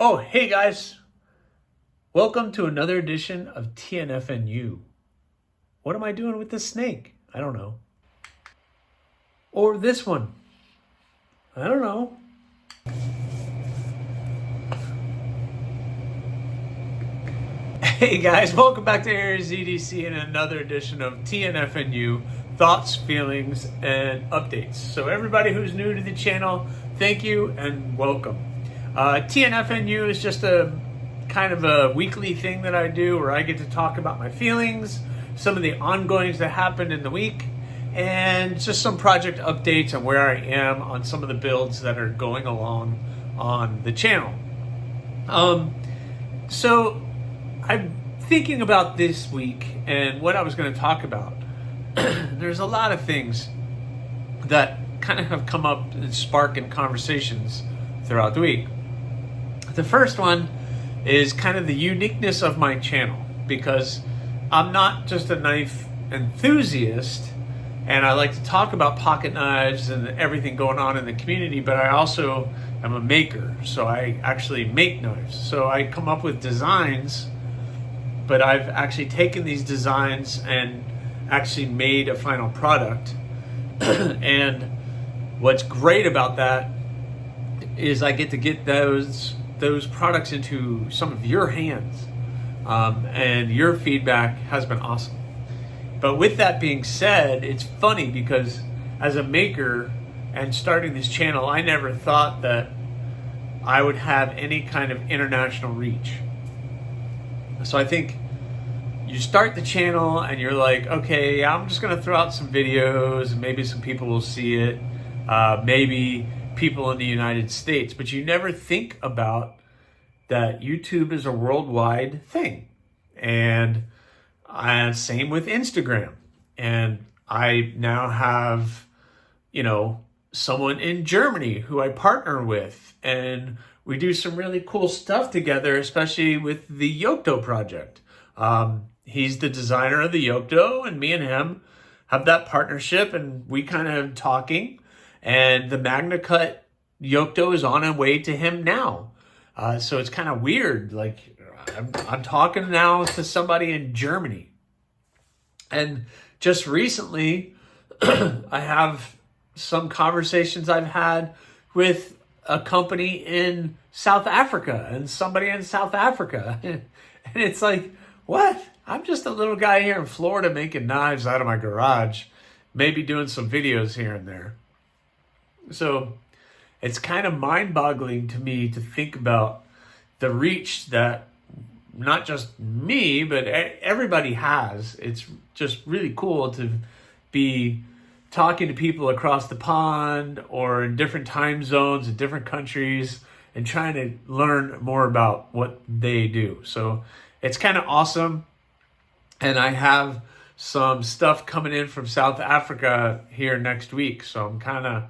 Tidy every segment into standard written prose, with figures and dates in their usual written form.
Oh, hey guys. Welcome to another edition of TNFNU. What am I doing with this snake? I don't know. Or this one. I don't know. Hey guys, welcome back to Aries EDC and another edition of TNFNU, thoughts, feelings, and updates. So everybody who's new to the channel, thank you and welcome. TNFNU is just a kind of a weekly thing that I do where I get to talk about my feelings, some of the ongoings that happened in the week, and just some project updates on where I am on some of the builds that are going along on the channel. So I'm thinking about this week and what I was going to talk about. There's a lot of things that kind of have come up and spark in conversations throughout the week. The first one is kind of the uniqueness of my channel, because I'm not just a knife enthusiast and I like to talk about pocket knives and everything going on in the community, but I also am a maker. So I actually make knives. So I come up with designs, but I've actually taken these designs and actually made a final product. And what's great about that is I get to get those products into some of your hands, and your feedback has been awesome. But with that being said, it's funny because as a maker and starting this channel, I never thought that I would have any kind of international reach. So I think you start the channel and you're like, okay, I'm just gonna throw out some videos and maybe some people will see it, maybe people in the United States, but you never think about that YouTube is a worldwide thing. And same with Instagram. And I now have, someone in Germany who I partner with, and we do some really cool stuff together, especially with the Yokto project. He's the designer of the Yokto, and me and him have that partnership, and we kind of talking. And the Magna Cut Yokto is on its way to him now. So it's kind of weird. Like I'm talking now to somebody in Germany. And just recently, I have some conversations I've had with a company in South Africa and somebody in South Africa. And it's like, what? I'm just a little guy here in Florida making knives out of my garage, maybe doing some videos here and there. So it's kind of mind-boggling to me to think about the reach that not just me, but everybody has. It's just really cool to be talking to people across the pond or in different time zones in different countries and trying to learn more about what they do. So it's kind of awesome. And I have some stuff coming in from South Africa here next week. So I'm kind of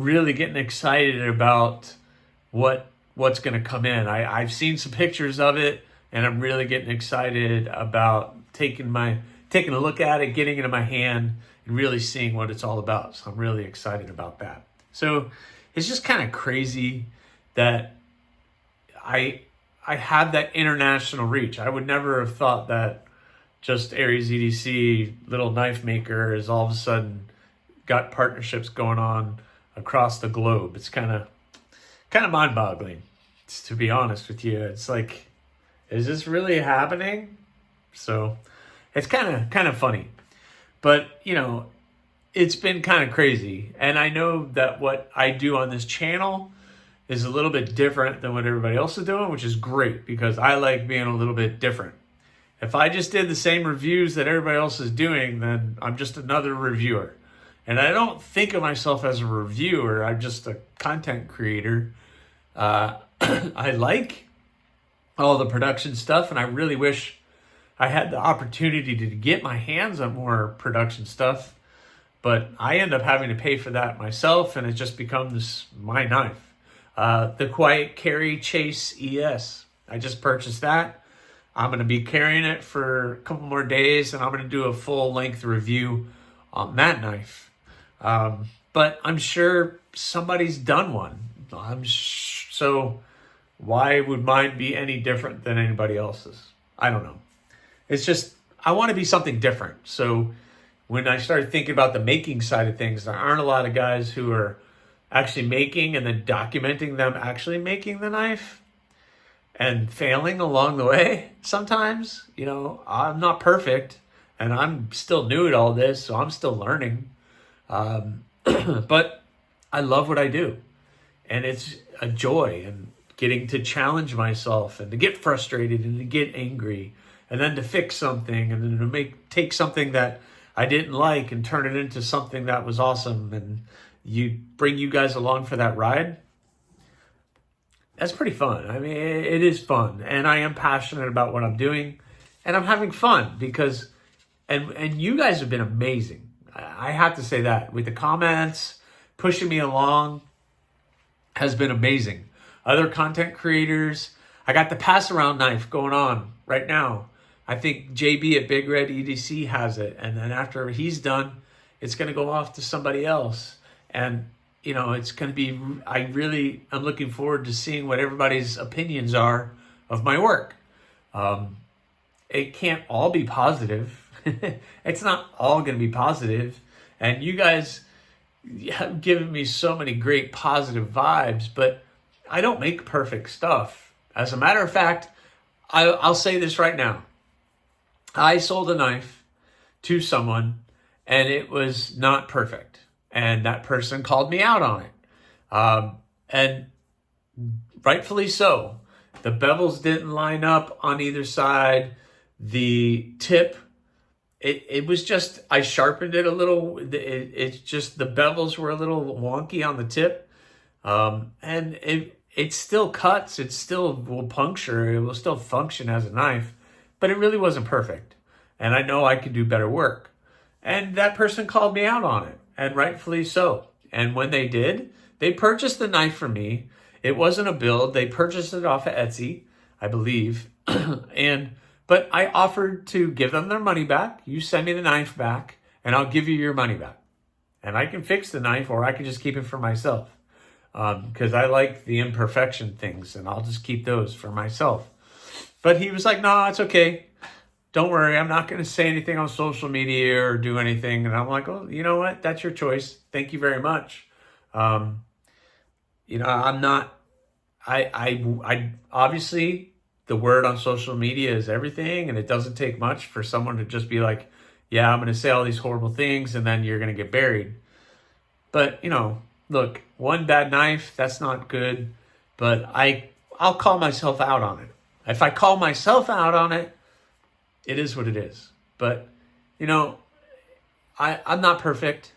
really getting excited about what's going to come in. I've seen some pictures of it, and I'm really getting excited about taking a look at it, getting it in my hand, and really seeing what it's all about. So I'm really excited about that. So it's just kind of crazy that I have that international reach. I would never have thought that just Aries EDC, little knife maker, is all of a sudden got partnerships going on across the globe. It's kind of mind-boggling, to be honest with you. It's like, is this really happening? So it's kind of funny, but it's been kind of crazy. And I know that what I do on this channel is a little bit different than what everybody else is doing, which is great because I like being a little bit different. If I just did the same reviews that everybody else is doing, then I'm just another reviewer. And I don't think of myself as a reviewer. I'm just a content creator. I like all the production stuff, and I really wish I had the opportunity to get my hands on more production stuff. But I end up having to pay for that myself, and it just becomes my knife. The Quiet Carry Chase ES. I just purchased that. I'm going to be carrying it for a couple more days, and I'm going to do a full-length review on that knife. But I'm sure somebody's done one. So Why would mine be any different than anybody else's? I don't know. It's just, I want to be something different. So when I started thinking about the making side of things, there aren't a lot of guys who are actually making and then documenting them actually making the knife and failing along the way sometimes. You know, I'm not perfect and I'm still new at all this, so I'm still learning. But I love what I do. And it's a joy, and getting to challenge myself and to get frustrated and to get angry and then to fix something and then to take something that I didn't like and turn it into something that was awesome, and bring you guys along for that ride. That's pretty fun. I mean, it is fun, and I am passionate about what I'm doing, and I'm having fun because, and you guys have been amazing. I have to say that with the comments, pushing me along has been amazing. Other content creators, I got the pass around knife going on right now. I think JB at Big Red EDC has it. And then after he's done, it's going to go off to somebody else. And, you know, it's going to be, I'm looking forward to seeing what everybody's opinions are of my work. It can't all be positive. It's not all going to be positive. And you guys have given me so many great positive vibes, but I don't make perfect stuff. As a matter of fact, I'll say this right now. I sold a knife to someone and it was not perfect. And that person called me out on it. And rightfully so. The bevels didn't line up on either side. The tip, it was just, I sharpened it a little. It's just the bevels were a little wonky on the tip. And it still cuts. It still will puncture. It will still function as a knife. But it really wasn't perfect. And I know I could do better work. And that person called me out on it. And rightfully so. And when they did, they purchased the knife from me. It wasn't a build. They purchased it off of Etsy, I believe. But I offered to give them their money back. You send me the knife back, and I'll give you your money back. And I can fix the knife, or I can just keep it for myself. Because I like the imperfection things, and I'll just keep those for myself. But he was like, no, it's okay. Don't worry. I'm not going to say anything on social media or do anything. And I'm like, oh, you know what? That's your choice. Thank you very much. You know, I'm not, I obviously the word on social media is everything, and it doesn't take much for someone to just be like, yeah, I'm going to say all these horrible things and then you're going to get buried. But, you know, look, one bad knife, that's not good, but I'll call myself out on it. If I call myself out on it, it is what it is. But, you know, I'm not perfect,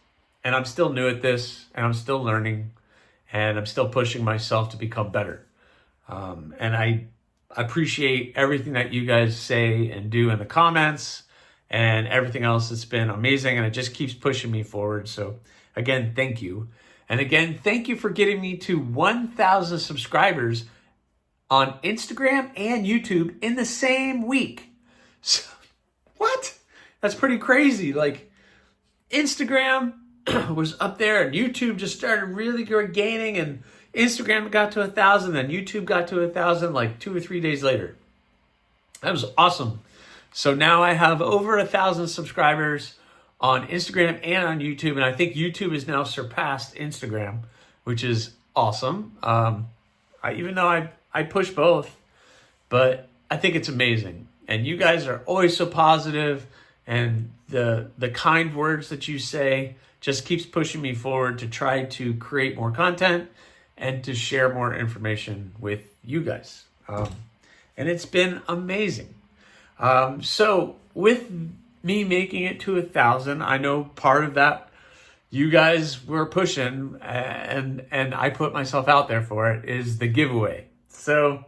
and I'm still new at this, and I'm still learning, and I'm still pushing myself to become better. And I appreciate everything that you guys say and do in the comments and everything else. It's been amazing, and it just keeps pushing me forward. So again, thank you. And again, thank you for getting me to 1,000 subscribers on Instagram and YouTube in the same week. So, what? That's pretty crazy. Like, Instagram was up there and YouTube just started really gaining, and Instagram got to 1,000, then YouTube got to 1,000 like 2 or 3 days later. That was awesome. So now I have over 1,000 subscribers on Instagram and on YouTube, and I think YouTube has now surpassed Instagram, which is awesome. Even though I push both, but I think it's amazing. And you guys are always so positive, and the kind words that you say just keeps pushing me forward to try to create more content and to share more information with you guys. And it's been amazing. So with me making it to 1,000, I know part of that you guys were pushing, and I put myself out there for it, is the giveaway. So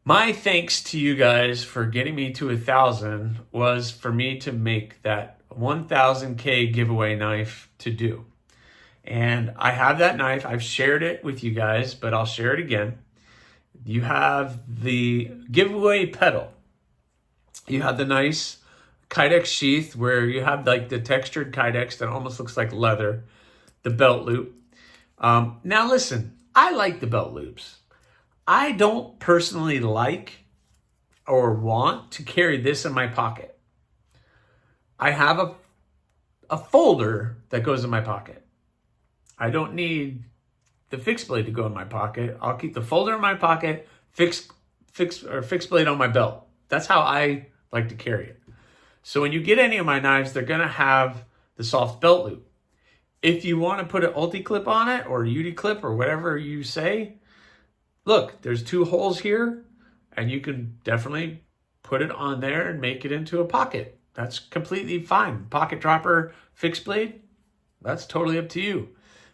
my thanks to you guys for getting me to 1,000 was for me to make that 1,000K giveaway knife to do. And I have that knife. I've shared it with you guys, but I'll share it again. You have the giveaway petal. You have the nice Kydex sheath where you have like the textured Kydex that almost looks like leather, the belt loop. Now listen, I like the belt loops. I don't personally like or want to carry this in my pocket. I have a folder that goes in my pocket. I don't need the fixed blade to go in my pocket. I'll keep the folder in my pocket, fixed blade on my belt. That's how I like to carry it. So when you get any of my knives, they're gonna have the soft belt loop. If you want to put an ulti clip on it or UD clip or whatever you say, look, there's 2 holes here and you can definitely put it on there and make it into a pocket. That's completely fine. Pocket dropper, fixed blade, that's totally up to you.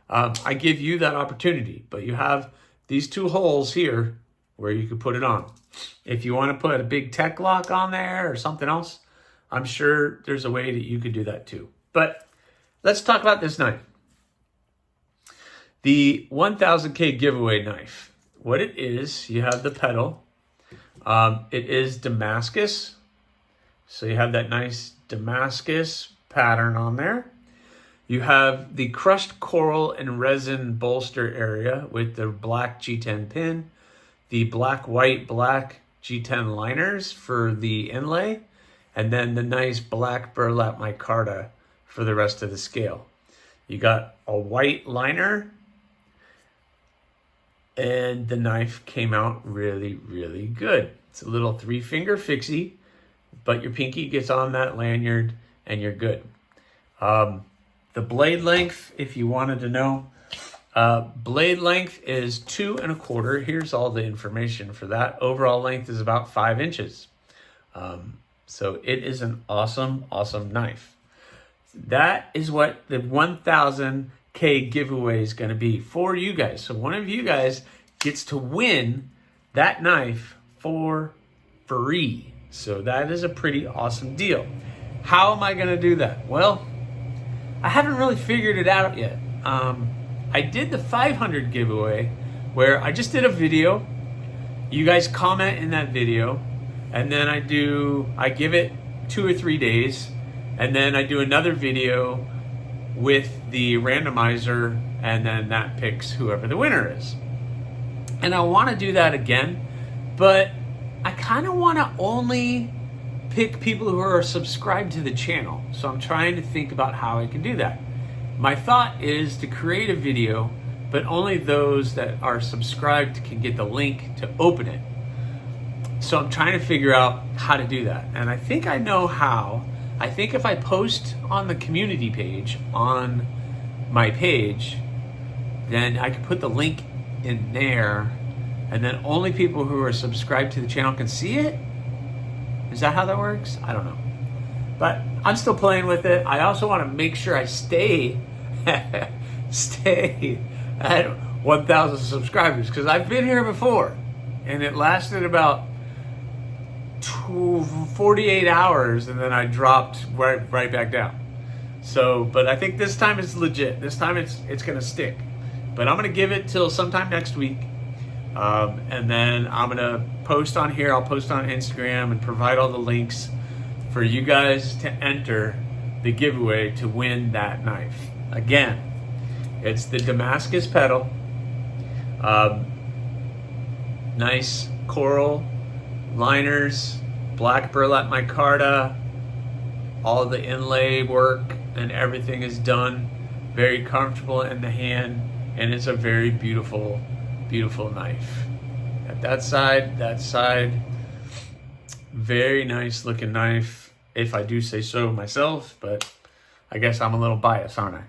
I give you that opportunity, but you have these 2 holes here where you could put it on. If you want to put a big tech lock on there or something else, I'm sure there's a way that you could do that too. But let's talk about this knife. The 1000K giveaway knife. What it is, you have the petal. It is Damascus. So you have that nice Damascus pattern on there. You have the crushed coral and resin bolster area with the black G10 pin, the black, white, black G10 liners for the inlay, and then the nice black burlap micarta for the rest of the scale. You got a white liner, and the knife came out really, really good. It's a little 3-finger fixie, but your pinky gets on that lanyard and you're good. The blade length, if you wanted to know, blade length is 2 1/4. Here's all the information for that. Overall length is about 5 inches. So it is an awesome, awesome knife. That is what the 1000K giveaway is going to be for you guys. So one of you guys gets to win that knife for free. So that is a pretty awesome deal. How am I going to do that? Well, I haven't really figured it out yet. I did the 500 giveaway where I just did a video. You guys comment in that video, and then I give it 2 or 3 days, and then I do another video with the randomizer, and then that picks whoever the winner is. And I want to do that again, but I kind of want to only pick people who are subscribed to the channel. So I'm trying to think about how I can do that. My thought is to create a video, but only those that are subscribed can get the link to open it. So I'm trying to figure out how to do that. And I think I know how. I think if I post on the community page on my page, then I can put the link in there, and then only people who are subscribed to the channel can see it. Is that how that works? I don't know. But I'm still playing with it. I also want to make sure I stay at 1,000 subscribers, because I've been here before and it lasted about 48 hours and then I dropped right back down. So, but I think this time it's legit. This time it's going to stick. But I'm going to give it till sometime next week. And then I'm going to post on here. I'll post on Instagram and provide all the links for you guys to enter the giveaway to win that knife. Again, it's the Damascus Petal. Nice coral liners, black burlap micarta, all the inlay work and everything is done. Very comfortable in the hand, and it's a very beautiful, beautiful knife. At that side, very nice looking knife, if I do say so myself, but I guess I'm a little biased, aren't I?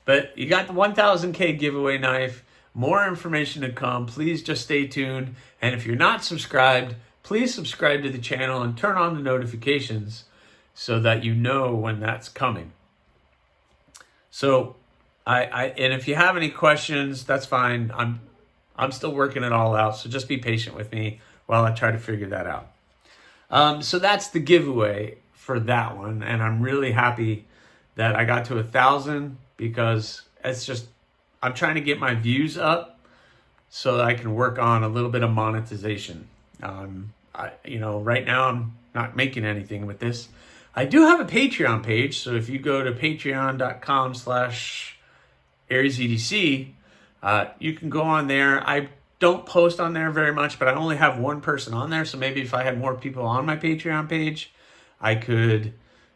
But you got the 1000K giveaway knife. More information to come. Please just stay tuned. And if you're not subscribed, please subscribe to the channel and turn on the notifications so that you know when that's coming. So and if you have any questions, that's fine. I'm still working it all out, so just be patient with me while I try to figure that out. So that's the giveaway for that one, and I'm really happy that I got to 1,000, because it's just, I'm trying to get my views up so that I can work on a little bit of monetization. Right now I'm not making anything with this. I do have a Patreon page, so if you go to patreon.com/AriesEDC, You can go on there. I don't post on there very much, but I only have one person on there. So maybe if I had more people on my Patreon page, I could,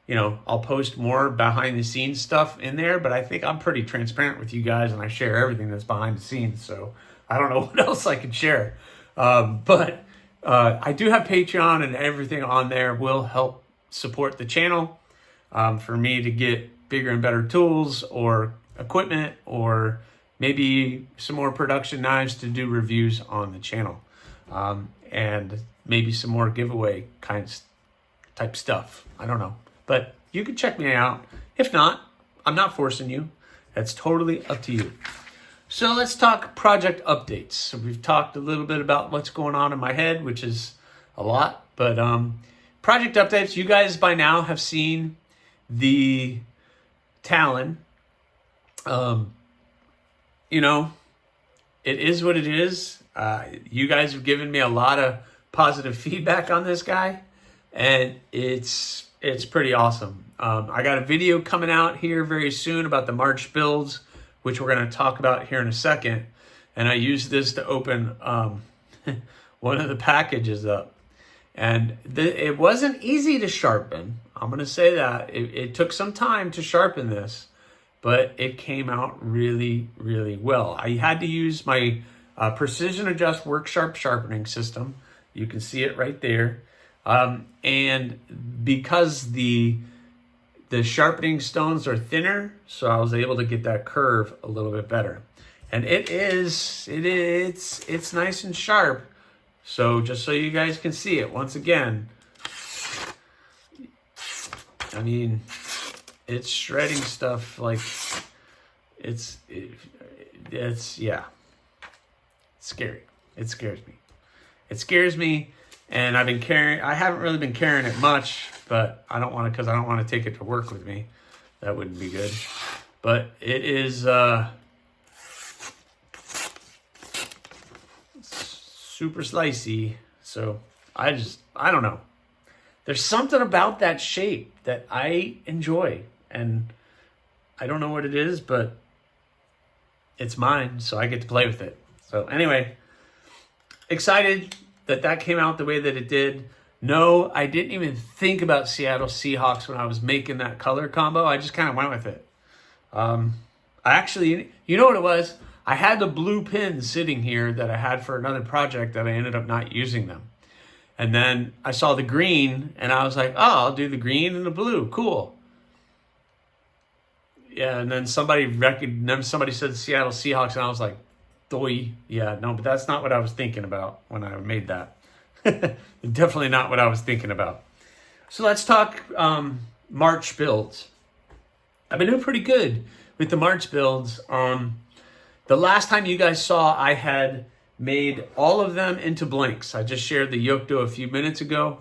I'll post more behind the scenes stuff in there. But I think I'm pretty transparent with you guys, and I share everything that's behind the scenes. So I don't know what else I could share. But I do have Patreon, and everything on there will help support the channel for me to get bigger and better tools or equipment, or maybe some more production knives to do reviews on the channel, and maybe some more giveaway type stuff. I don't know, but you can check me out. If not, I'm not forcing you. That's totally up to you. So let's talk project updates. So we've talked a little bit about what's going on in my head, which is a lot, but project updates. You guys by now have seen the Talon. It is what it is. You guys have given me a lot of positive feedback on this guy, and it's pretty awesome. I got a video coming out here very soon about the March builds, which we're going to talk about here in a second. And I used this to open one of the packages up. And it wasn't easy to sharpen. I'm going to say that. It took some time to sharpen this, but it came out really, really well. I had to use my Precision Adjust Work Sharp sharpening system. You can see it right there. And because the sharpening stones are thinner, so I was able to get that curve a little bit better. And it's nice and sharp. So just so you guys can see it once again, I mean, it's shredding stuff like it's yeah. It's scary. It scares me. It scares me, and I haven't really been carrying it much, but I don't want to, because I don't want to take it to work with me. That wouldn't be good. But it is super slicey. So I don't know. There's something about that shape that I enjoy, and I don't know what it is, but it's mine, so I get to play with it. So anyway, excited that came out the way that it did. No, I didn't even think about Seattle Seahawks when I was making that color combo. I just kind of went with it. I actually, you know what it was? I had the blue pins sitting here that I had for another project that I ended up not using them. And then I saw the green, and I was like, oh, I'll do the green and the blue. Cool. Yeah, and then somebody said Seattle Seahawks, and I was like, doy. Yeah, no, but that's not what I was thinking about when I made that. Definitely not what I was thinking about. So let's talk March builds. I've been doing pretty good with the March builds. The last time you guys saw, I had made all of them into blanks. I just shared the yoke dough a few minutes ago.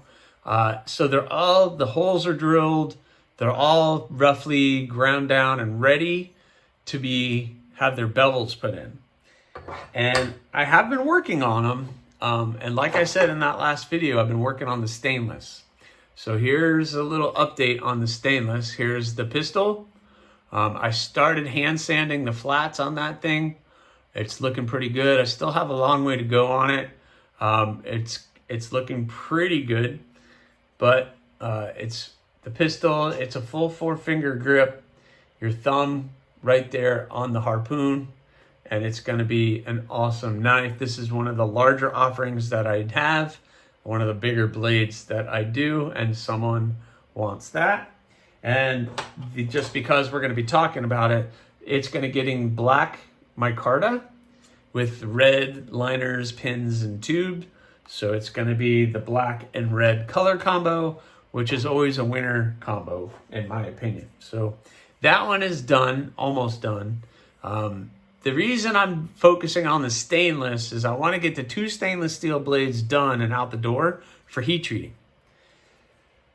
So the holes are drilled. They're all roughly ground down and ready to have their bevels put in. And I have been working on them. And like I said in that last video, I've been working on the stainless. So here's a little update on the stainless. Here's the pistol. I started hand sanding the flats on that thing. It's looking pretty good. I still have a long way to go on it. It's looking pretty good, but it's the pistol. It's a full 4-finger grip. Your thumb right there on the harpoon, and it's going to be an awesome knife. This is one of the larger offerings that I have, one of the bigger blades that I do, and someone wants that. And just because we're going to be talking about it, it's going to get in black micarta with red liners, pins, and tube. So it's going to be the black and red color combo, which is always a winner combo, in my opinion. So that one is done, almost done. The reason I'm focusing on the stainless is I want to get the 2 stainless steel blades done and out the door for heat treating.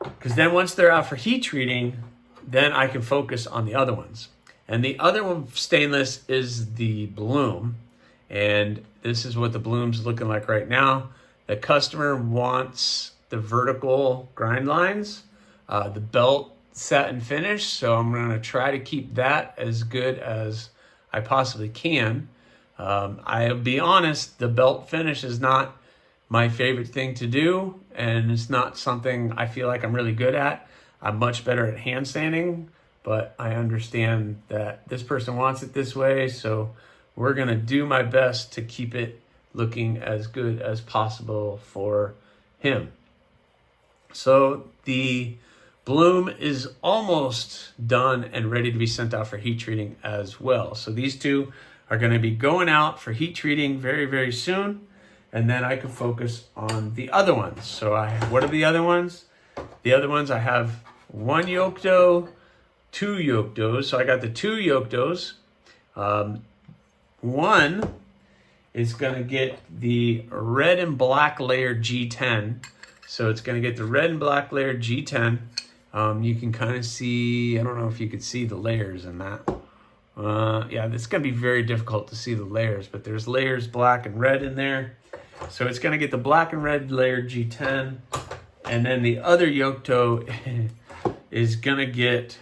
Because then once they're out for heat treating, then I can focus on the other ones. And the other one, stainless, is the bloom. And this is what the bloom's looking like right now. The customer wants the vertical grind lines, the belt set and finished. So I'm going to try to keep that as good as I possibly can. I'll be honest, the belt finish is not my favorite thing to do, and it's not something I feel like I'm really good at. I'm much better at handstanding, but I understand that this person wants it this way, so we're going to do my best to keep it looking as good as possible for him. So the bloom is almost done and ready to be sent out for heat treating as well. So these two are going to be going out for heat treating very, very soon. And then I can focus on the other ones. So what are the other ones? The other ones, I have one yoke doe, two yoke does. So I got the two yoke does. One is going to get the red and black layer G10. So it's going to get the red and black layer G10. You can kind of see, I don't know if you could see the layers in that. Yeah, it's going to be very difficult to see the layers, but there's layers black and red in there. So it's going to get the black and red layer G10. And then the other yoke doe is going to get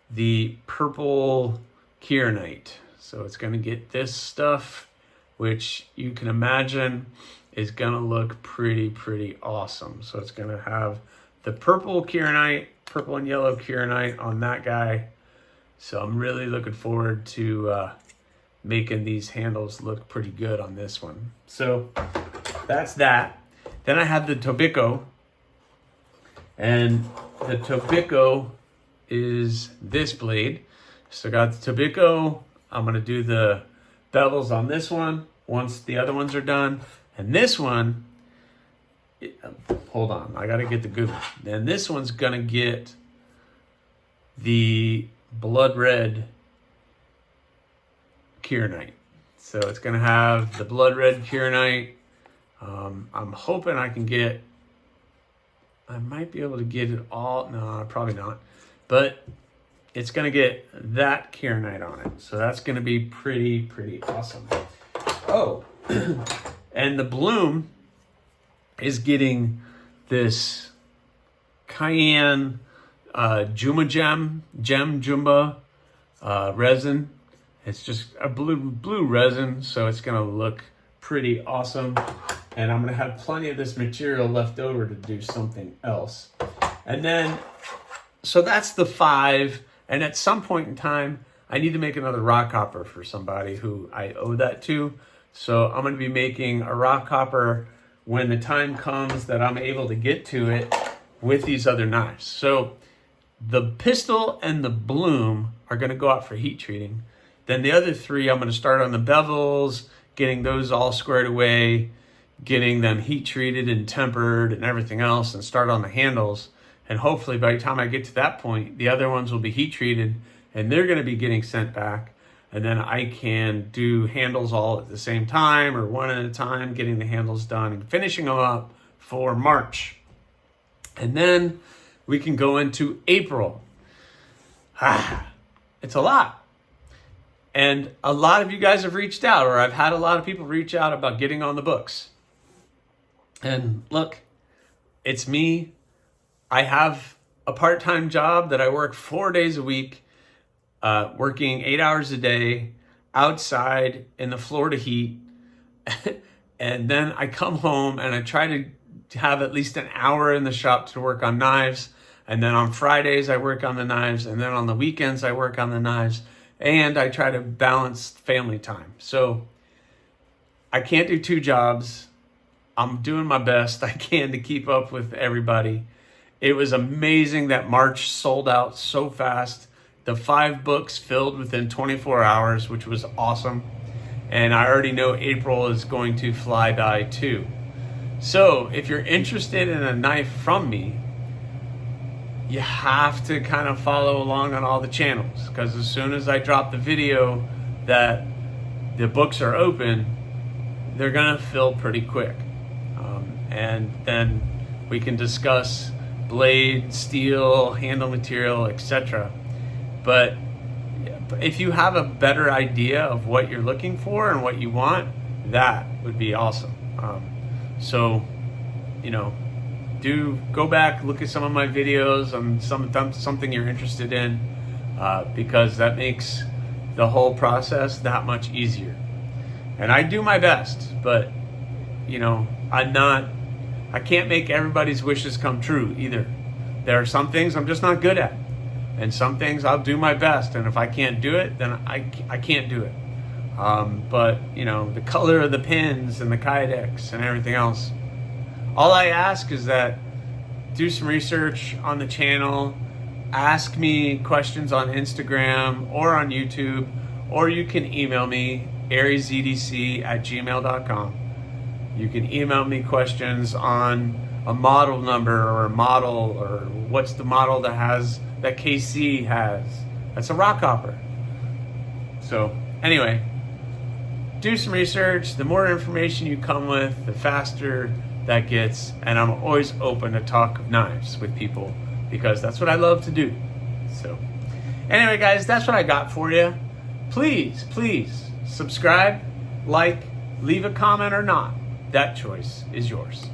the purple kieranite. So it's going to get this stuff, which you can imagine is going to look pretty awesome. So it's going to have the purple kieranite, purple and yellow kieranite on that guy. So I'm really looking forward to making these handles look pretty good on this one. So that's that. Then I have the Tobiko, and the Tobiko is this blade. So I got the Tobiko. I'm going to do the bevels on this one once the other ones are done. And this one, hold on, I got to get the good one. And this one's going to get the blood red kieranite. So it's going to have the blood red kieranite. I'm hoping I might be able to get it all. No, probably not. But it's going to get that kieranite on it. So that's going to be pretty awesome. Oh, and the bloom is getting this cayenne Jumba resin. It's just a blue resin, so it's going to look pretty awesome. And I'm going to have plenty of this material left over to do something else. And then, so that's the 5. And at some point in time, I need to make another rock hopper for somebody who I owe that to. So I'm going to be making a rock hopper when the time comes that I'm able to get to it with these other knives. So the pistol and the bloom are going to go out for heat treating. Then the other 3, I'm going to start on the bevels, getting those all squared away, getting them heat treated and tempered and everything else, and start on the handles. And hopefully by the time I get to that point, the other ones will be heat treated and they're going to be getting sent back. And then I can do handles all at the same time or one at a time, getting the handles done and finishing them up for March. And then we can go into April. It's a lot. And a lot of you guys have reached out, or I've had a lot of people reach out about getting on the books. And look, it's me. I have a part-time job that I work 4 days a week, working 8 hours a day outside in the Florida heat. And then I come home and I try to have at least an hour in the shop to work on knives. And then on Fridays, I work on the knives. And then on the weekends, I work on the knives. And I try to balance family time. So I can't do 2 jobs. I'm doing my best I can to keep up with everybody. It was amazing that March sold out so fast. The 5 books filled within 24 hours, which was awesome. And I already know April is going to fly by too. So if you're interested in a knife from me, you have to kind of follow along on all the channels, because as soon as I drop the video that the books are open, they're gonna fill pretty quick. And then we can discuss blade, steel, handle material, etc. But if you have a better idea of what you're looking for and what you want, that would be awesome. So, you know, do go back, look at some of my videos on something you're interested in, because that makes the whole process that much easier. And I do my best, but I can't make everybody's wishes come true either. There are some things I'm just not good at, and some things I'll do my best, and if I can't do it, then I can't do it. But the color of the pins and the kydex and everything else, all I ask is that do some research on the channel, ask me questions on Instagram or on YouTube, or you can email me, arieszdc@gmail.com. You can email me questions on a model number or a model, or what's the model that KC has. That's a rock hopper. So anyway, do some research. The more information you come with, the faster that gets. And I'm always open to talk of knives with people because that's what I love to do. So anyway, guys, that's what I got for you. Please subscribe, like, leave a comment or not. That choice is yours.